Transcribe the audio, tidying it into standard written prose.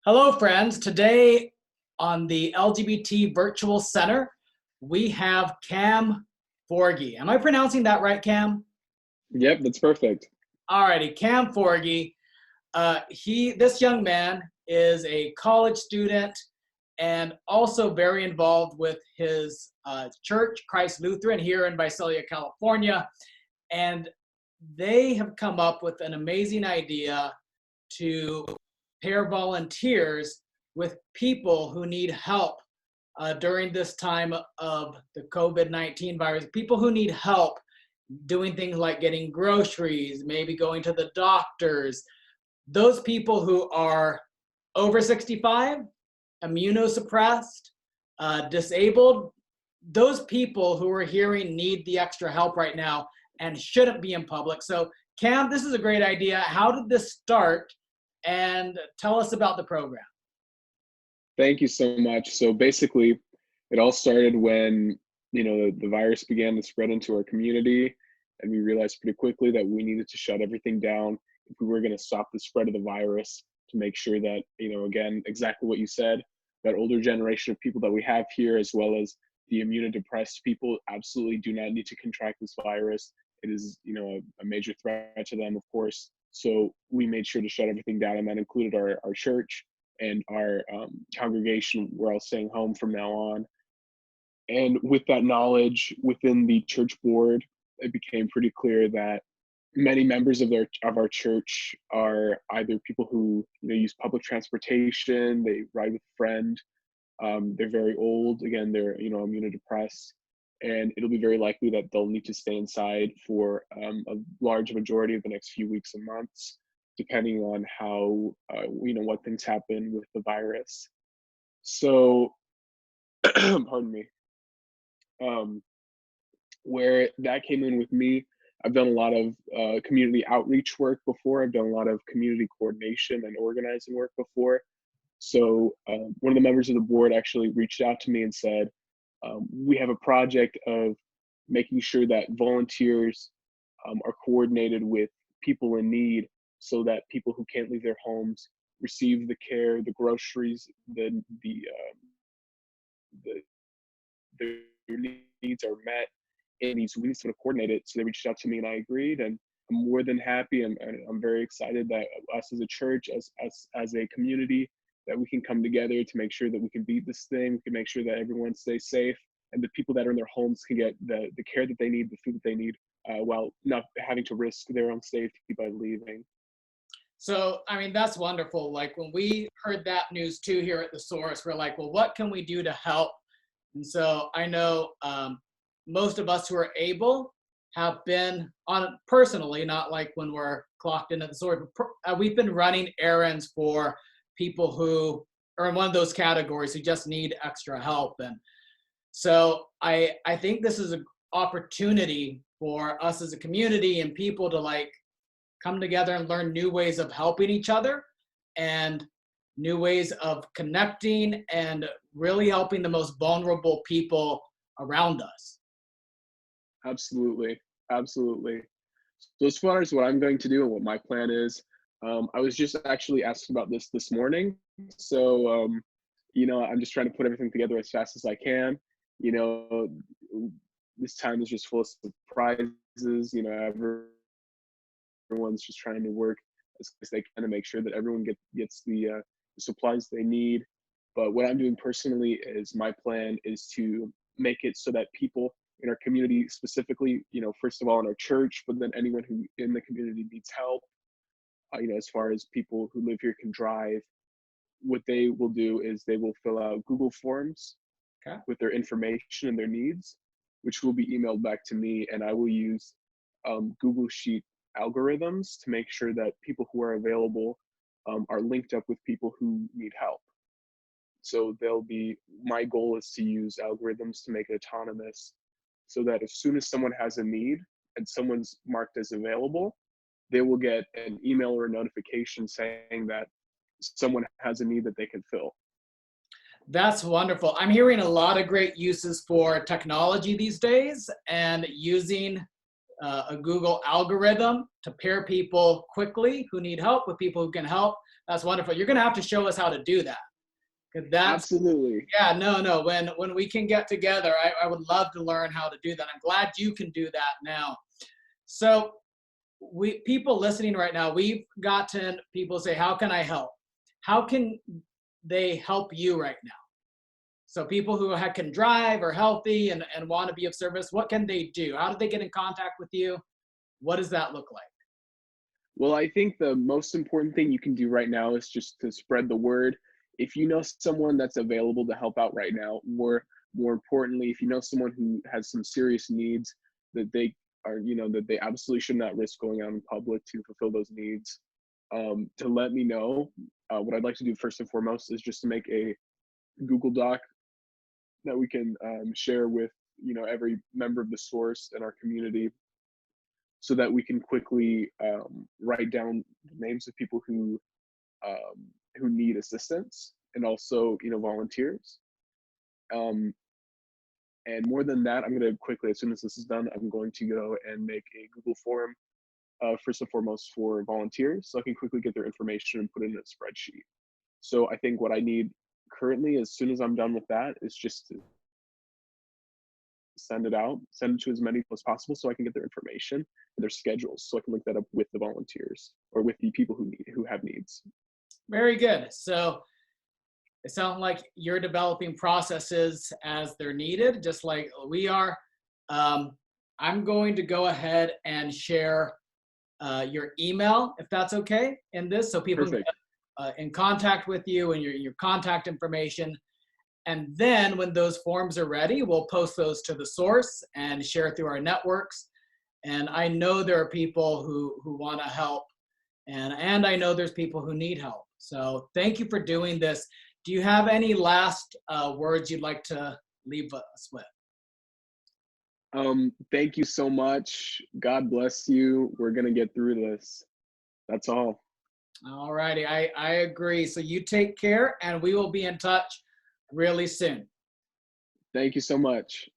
Hello, friends. Today on the LGBT Virtual Center, we have Cam Forgy. Am I pronouncing that right, Cam? Yep, that's perfect. Alrighty, Cam Forgy. This young man is a college student and also very involved with his church, Christ Lutheran, here in Visalia, California. And they have come up with an amazing idea to pair volunteers with people who need help during this time of the COVID-19 virus, people who need help doing things like getting groceries, maybe going to the doctors, those people who are over 65, immunosuppressed, disabled, those people who are hearing need the extra help right now and shouldn't be in public. So Cam, this is a great idea. How did this start? And tell us about the program. Thank you so much. So basically, it all started when, the virus began to spread into our community, and we realized pretty quickly that we needed to shut everything down if we were going to stop the spread of the virus, to make sure that, again, exactly what you said, that older generation of people that we have here, as well as the immunodepressed people, absolutely do not need to contract this virus. It is, a major threat to them, of course. So we made sure to shut everything down, and that included our church and our congregation. We're all staying home from now on. And with that knowledge within the church board, it became pretty clear that many members of our church are either people who use public transportation, they ride with a friend, they're very old. Again, they're immunodepressed, and it'll be very likely that they'll need to stay inside for a large majority of the next few weeks and months, depending on how what things happen with the virus. So, pardon me. Um, where that came in with me, I've done a lot of community outreach work before. I've done a lot of community coordination and organizing work before. So one of the members of the board actually reached out to me and said, we have a project of making sure that volunteers are coordinated with people in need, so that people who can't leave their homes receive the care, the groceries, the their needs are met in these weeks, sort of coordinate it. So they reached out to me and I agreed, and I'm more than happy. I'm very excited that us as a church, as a community, that we can come together to make sure that we can beat this thing. We can make sure that everyone stays safe, and the people that are in their homes can get the care that they need, the food that they need, while not having to risk their own safety by leaving. So, I mean, that's wonderful. Like when we heard that news too here at the Source, we're like, well, what can we do to help? And so I know most of us who are able have been on personally, not like when we're clocked in at the Source, but we've been running errands for people who are in one of those categories who just need extra help. And so I think this is an opportunity for us as a community and people to like come together and learn new ways of helping each other and new ways of connecting and really helping the most vulnerable people around us. Absolutely, absolutely. So as far as what I'm going to do and what my plan is, I was just actually asked about this morning. So I'm just trying to put everything together as fast as I can. You know, this time is just full of surprises. Everyone's just trying to work as quick as they can to make sure that everyone gets the supplies they need. But what I'm doing personally is, my plan is to make it so that people in our community, specifically, first of all in our church, but then anyone who in the community needs help, as far as people who live here can drive, what they will do is they will fill out Google Forms, Okay. with their information and their needs, which will be emailed back to me, and I will use Google Sheet algorithms to make sure that people who are available are linked up with people who need help. So my goal is to use algorithms to make it autonomous, so that as soon as someone has a need and someone's marked as available, they will get an email or a notification saying that someone has a need that they can fill. That's wonderful. I'm hearing a lot of great uses for technology these days and using a Google algorithm to pair people quickly who need help with people who can help. That's wonderful. You're going to have to show us how to do that. 'Cause that's, Absolutely. yeah, no. When we can get together, I would love to learn how to do that. I'm glad you can do that now. So people listening right now, we've gotten people say, how can I help? How can they help you right now? So people who can drive, are healthy, and want to be of service, what can they do? How do they get in contact with you? What does that look like? Well, I think the most important thing you can do right now is just to spread the word. If you know someone that's available to help out right now, or more importantly, if you know someone who has some serious needs that they are, that they absolutely should not risk going out in public to fulfill those needs, to let me know. What I'd like to do first and foremost is just to make a Google Doc that we can share with every member of the source in our community, so that we can quickly write down the names of people who need assistance, and also volunteers. Um, and more than that, I'm going to quickly, as soon as this is done, I'm going to go and make a Google form, first and foremost for volunteers, so I can quickly get their information and put it in a spreadsheet. So I think what I need currently, as soon as I'm done with that, is just to send it to as many people as possible, so I can get their information and their schedules, so I can link that up with the volunteers or with the people who have needs. Very good. So it sounds like you're developing processes as they're needed, just like we are. I'm going to go ahead and share your email, if that's okay, in this, so people can Perfect. get in contact with you and your contact information. And then when those forms are ready, we'll post those to the source and share through our networks. And I know there are people who want to help, and I know there's people who need help. So thank you for doing this. Do you have any last words you'd like to leave us with? Thank you so much. God bless you. We're gonna get through this. That's all. All righty, I agree. So you take care, and we will be in touch really soon. Thank you so much.